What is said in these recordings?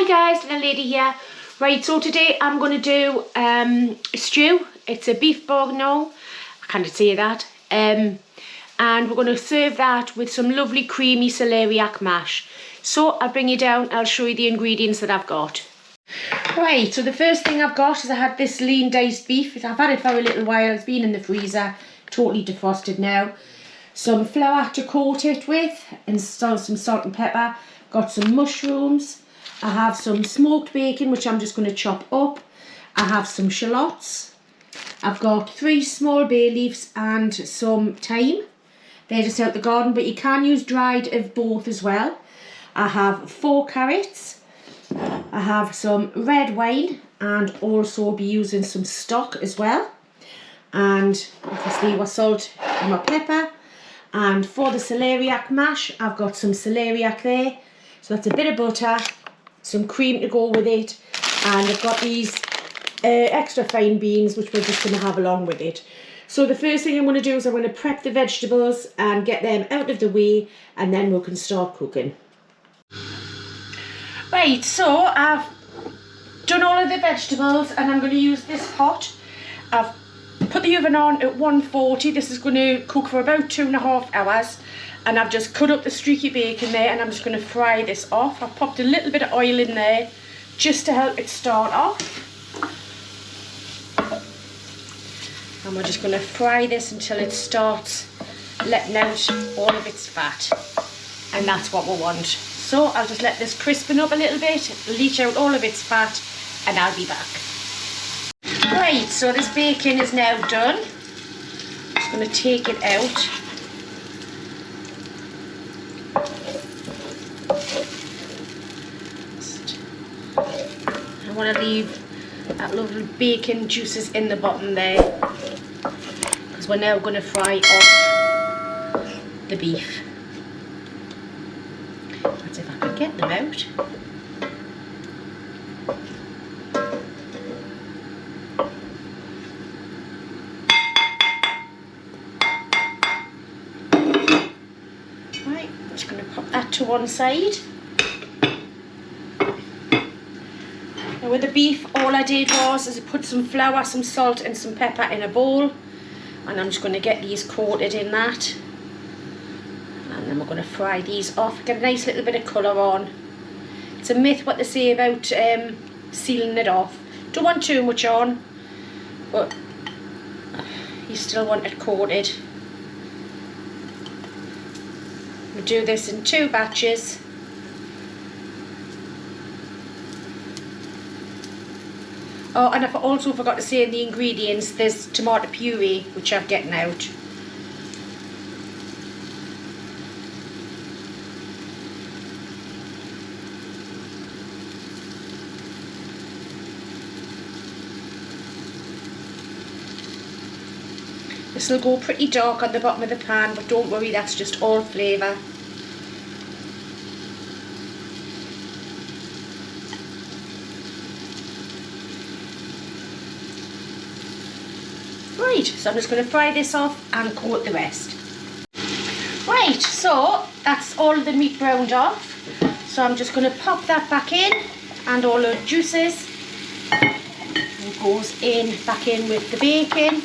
Hi guys, little lady here. Right, so today I'm going to do a stew. It's a beef bourguignon, I can't say that. And we're going to serve that with some lovely creamy celeriac mash. So I'll bring you down, I'll show you the ingredients that I've got. Right, so the first thing I've got is I had this lean diced beef. I've had it for a little while, it's been in the freezer, totally defrosted now. Some flour to coat it with, and some salt and pepper. Got some mushrooms. I have some smoked bacon, which I'm just going to chop up. I have some shallots. I've got 3 small bay leaves and some thyme. They're just out the garden, but you can use dried of both as well. I have 4 carrots. I have some red wine, and also be using some stock as well. And obviously my salt and my pepper. And for the celeriac mash, I've got some celeriac there. So that's a bit of butter, some cream to go with it, and I've got these extra fine beans which we're just going to have along with it. So the first thing I'm going to do is I'm going to prep the vegetables and get them out of the way, and then we can start cooking. Right, so I've done all of the vegetables and I'm going to use this pot. I've put the oven on at 140. This is going to cook for about 2.5 hours. And I've just cut up the streaky bacon there, and I'm just going to fry this off. I've popped a little bit of oil in there just to help it start off. And we're just going to fry this until it starts letting out all of its fat. And that's what we want. So I'll just let this crispen up a little bit, leach out all of its fat, and I'll be back. Right, so this bacon is now done. I'm just going to take it out. I want to leave that lovely bacon juices in the bottom there, because we're now going to fry off the beef. That's if I can get them out. Right, I'm just going to pop that to one side. Now with the beef, all I did was I put some flour, some salt and some pepper in a bowl, and I'm just going to get these coated in that, and then we're going to fry these off, get a nice little bit of colour on. It's a myth what they say about sealing it off. Don't want too much on, but you still want it coated. We'll do this in 2 batches. Oh, and I also forgot to say in the ingredients, there's tomato puree, which I'm getting out. This will go pretty dark on the bottom of the pan, but don't worry, that's just all flavour. Right, so I'm just going to fry this off and coat the rest. Right, so that's all the meat browned off. So I'm just going to pop that back in, and all the juices. It goes in back in with the bacon.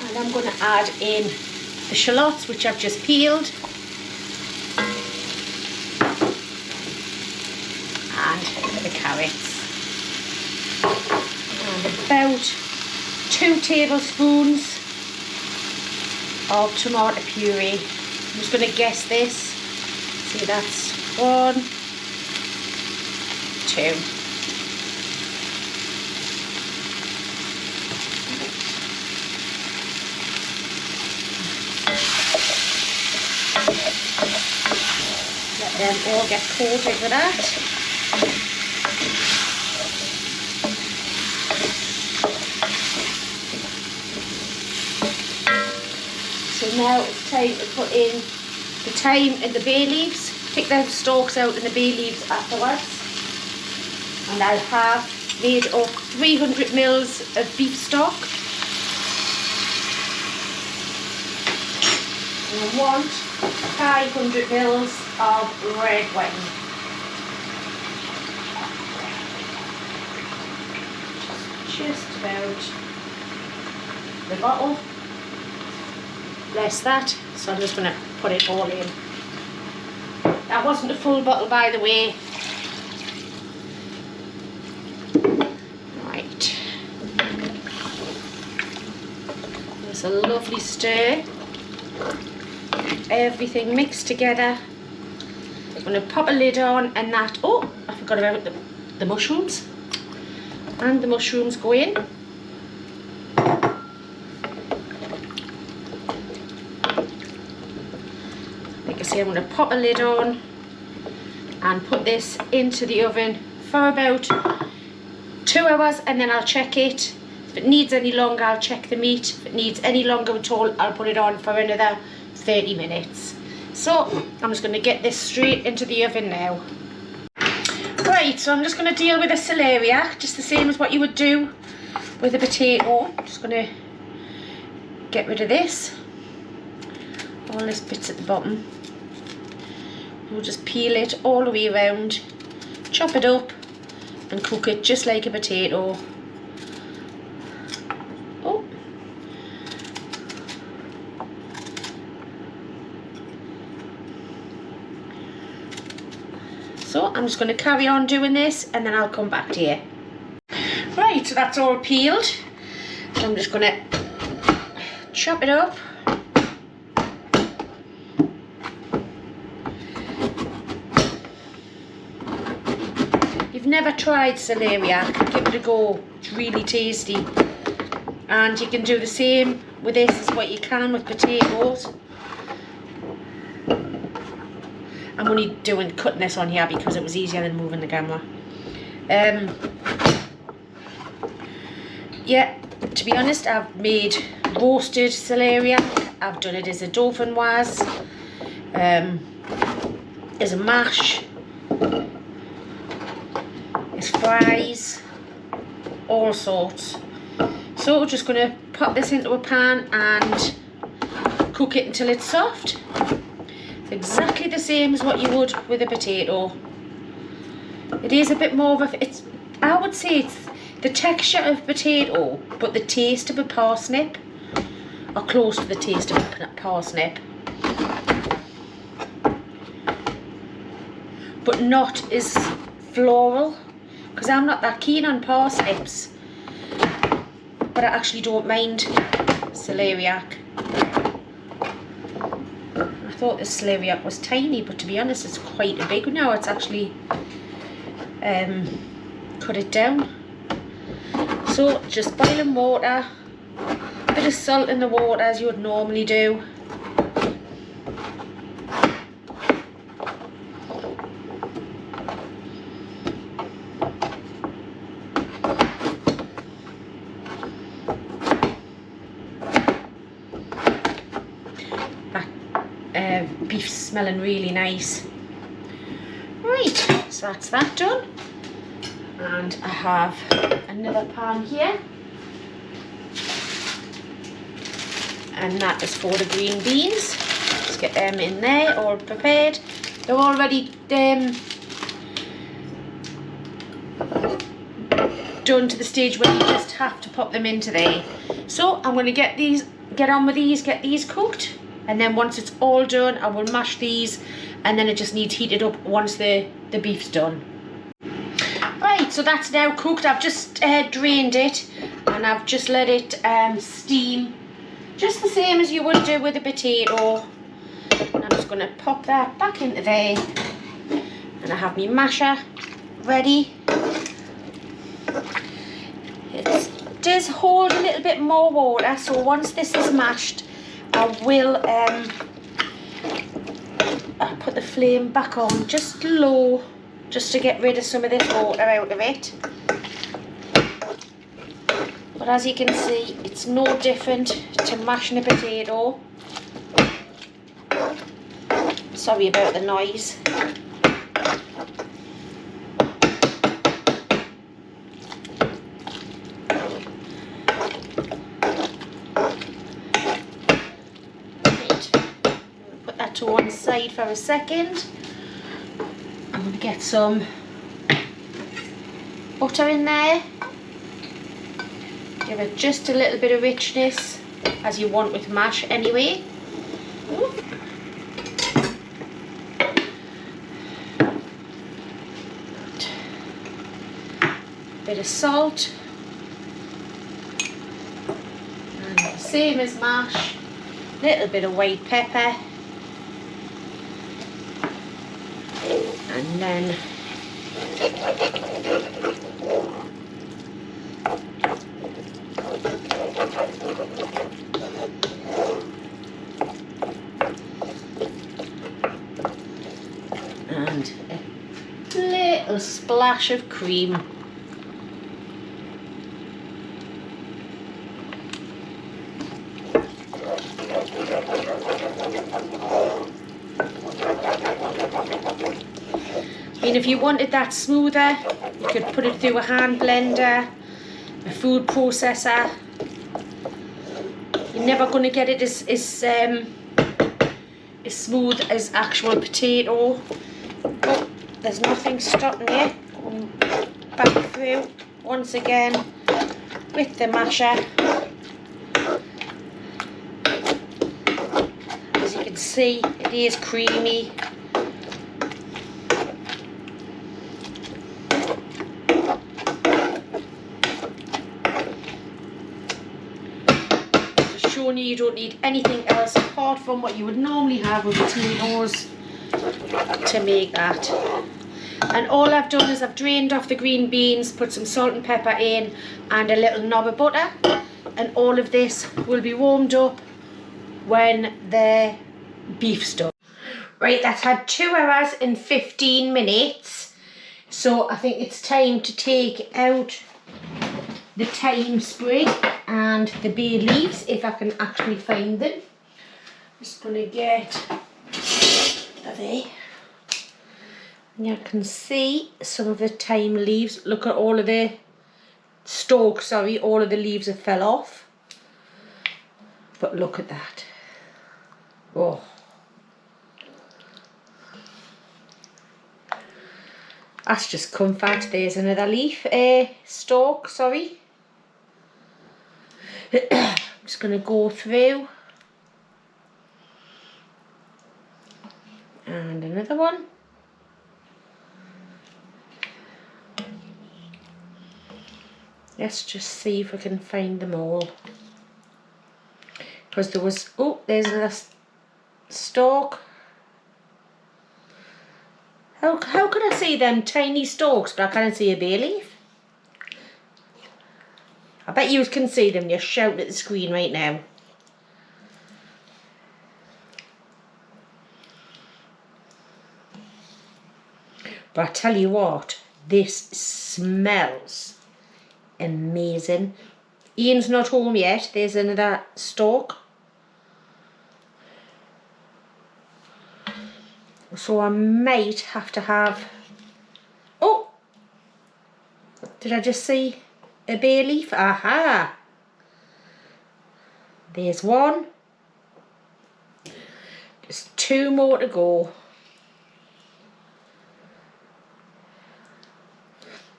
And I'm going to add in the shallots, which I've just peeled. And the carrots. And about 2 tablespoons of tomato puree. I'm just going to guess this. See, that's 1, 2. Let them all get coated with that. So now it's time to put in the thyme and the bay leaves. Pick the stalks out and the bay leaves afterwards. And I have made up 300 mils of beef stock. And I want 500 mils of red wine. Just about the bottle. Less that, so I'm just going to put it all in. That wasn't a full bottle, by the way. Right. There's a lovely stir. Everything mixed together. I'm going to pop a lid on and that. Oh, I forgot about the mushrooms. And the mushrooms go in. Like I say, I'm going to pop a lid on and put this into the oven for about 2 hours, and then I'll check it. If it needs any longer, I'll check the meat. If it needs any longer at all, I'll put it on for another 30 minutes. So I'm just going to get this straight into the oven now. Right, so I'm just going to deal with a celeriac, just the same as what you would do with a potato. I'm just going to get rid of this, all this bits at the bottom. We'll just peel it all the way around, chop it up and cook it just like a potato. Oh. So I'm just going to carry on doing this and then I'll come back to you. Right, so that's all peeled. So I'm just going to chop it up. If you've never tried celeriac, give it a go. It's really tasty. And you can do the same with this as what you can with potatoes. I'm only cutting this on here because it was easier than moving the camera. Yeah, to be honest, I've made roasted celeriac. I've done it as a dauphinoise, as a mash, as fries, all sorts. So we're just going to pop this into a pan and cook it until it's soft. Exactly the same as what you would with a potato. It is a bit more of a, I would say it's the texture of potato, but the taste of a parsnip, or close to the taste of a parsnip, but not as floral, because I'm not that keen on parsnips, but I actually don't mind celeriac. I thought the celeriac was tiny, but to be honest, it's quite a big now. It's actually cut it down. So just boiling water, a bit of salt in the water as you would normally do. Beef's smelling really nice. Right, so that's that done. And I have another pan here. And that is for the green beans. Let's get them in there, all prepared. They're already done to the stage where you just have to pop them into there. So I'm going to get these cooked. And then once it's all done, I will mash these, and then it just needs heated up once the beef's done. Right, so that's now cooked. I've just drained it, and I've just let it steam, just the same as you would do with a potato. And I'm just going to pop that back into there, and I have my masher ready. It does hold a little bit more water, so once this is mashed, I will I'll put the flame back on just low, just to get rid of some of this water out of it. But as you can see, it's no different to mashing a potato. Sorry about the noise. To one aside for a second. I'm going to get some butter in there. Give it just a little bit of richness, as you want with mash anyway. Bit of salt. And same as mash, little bit of white pepper. And then and a little splash of cream. I mean, if you wanted that smoother, you could put it through a hand blender, a food processor. You're never going to get it as smooth as actual potato. But there's nothing stopping you going back through once again with the masher. As you can see, it is creamy. You don't need anything else apart from what you would normally have with potatoes to make that. And all I've done is I've drained off the green beans, put some salt and pepper in, and a little knob of butter, and all of this will be warmed up when the beef's done. Right, that's had 2 hours and 15 minutes, so I think it's time to take out the thyme sprig and the bay leaves, if I can actually find them. I'm just going to get there. And you can see some of the thyme leaves. Look at all of the stalk, sorry, all of the leaves have fell off. But look at that. Oh. That's just comfort. There's another leaf, stalk, sorry. I'm just going to go through. And another one. Let's just see if we can find them all. Because there was, oh, there's another stalk. How can I see them tiny stalks but I can't see a bay leaf? I bet you can see them, you're shouting at the screen right now. But I tell you what, this smells amazing. Ian's not home yet, there's another stalk. So I might have to have, oh, did I just see a bay leaf? Aha! There's one. There's 2 more to go.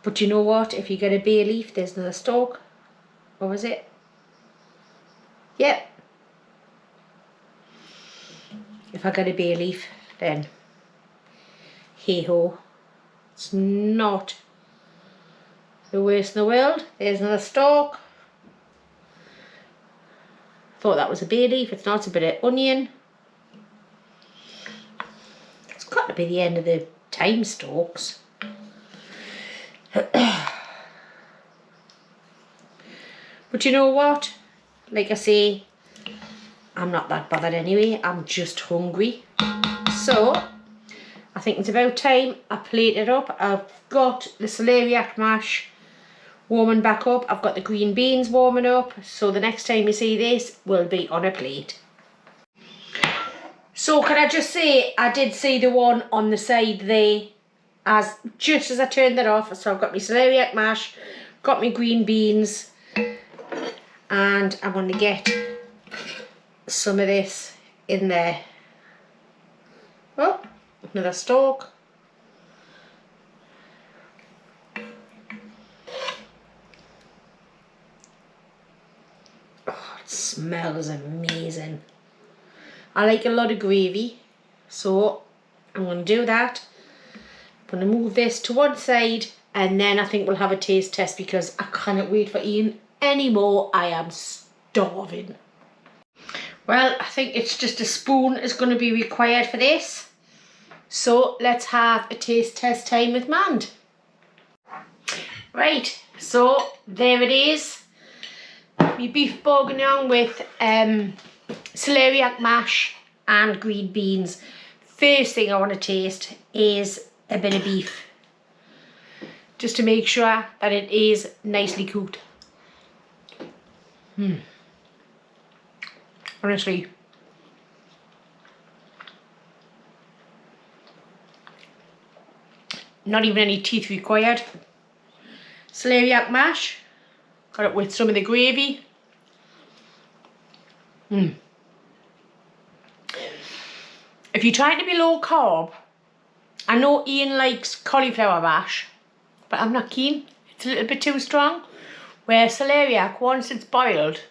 But you know what? If you get a bay leaf, there's another stalk. What was it? Yep. If I get a bay leaf, then hey ho. It's not the worst in the world. There's another stalk. Thought that was a bay leaf. It's not. It's a bit of onion. It's got to be the end of the thyme stalks. But you know what? Like I say, I'm not that bothered anyway. I'm just hungry. So I think it's about time I plate it up. I've got the celeriac mash warming back up. I've got the green beans warming up. So the next time you see this will be on a plate. So can I just say, I did see the one on the side there just as I turned that off. So I've got my celeriac mash, got my green beans, and I'm going to get some of this in there. Another stalk. Oh, it smells amazing. I like a lot of gravy, so I'm going to do that. I'm going to move this to one side, and then I think we'll have a taste test because I cannot wait for eating any more. I am starving. Well, I think it's just a spoon is going to be required for this. So let's have a taste test time with Mand. Right, so there it is. My beef bourguignon with celeriac mash and green beans. First thing I want to taste is a bit of beef, just to make sure that it is nicely cooked. Honestly, not even any teeth required. Celeriac mash, got it with some of the gravy. If you're trying to be low carb, I know Ian likes cauliflower mash, but I'm not keen. It's a little bit too strong. Where celeriac, once it's boiled,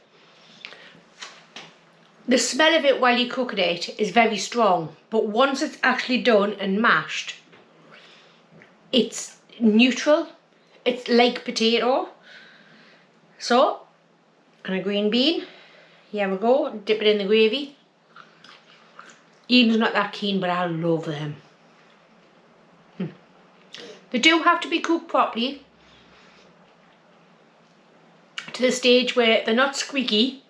the smell of it while you're cooking it is very strong, but once it's actually done and mashed, it's neutral. It's like potato. So, and a green bean. Here we go, dip it in the gravy. Ian's not that keen, but I love them. They do have to be cooked properly, to the stage where they're not squeaky,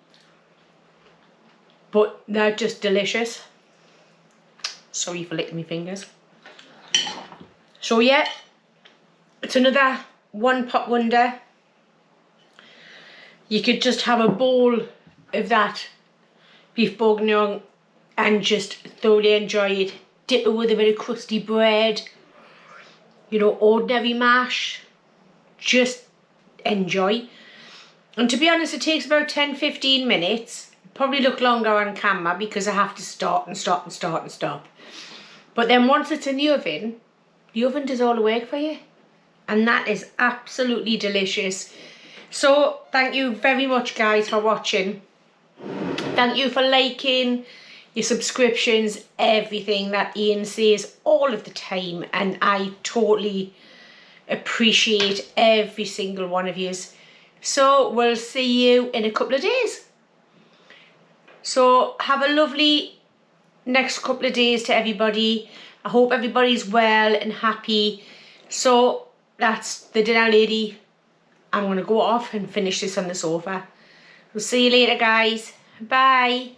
but they're just delicious. Sorry for licking my fingers. So yeah, it's another one pot wonder. You could just have a bowl of that beef bourguignon and just thoroughly enjoy it. Dip it with a bit of crusty bread, you know, ordinary mash. Just enjoy. And to be honest, it takes about 10-15 minutes. Probably look longer on camera because I have to start and stop and start and stop. But then once it's in the oven does all the work for you. And that is absolutely delicious. So thank you very much guys for watching. Thank you for liking, your subscriptions, everything that Ian says all of the time, and I totally appreciate every single one of you. So we'll see you in a couple of days. So have a lovely next couple of days to everybody. I hope everybody's well and happy. So that's the dinner lady. I'm going to go off and finish this on the sofa. We'll see you later guys. Bye.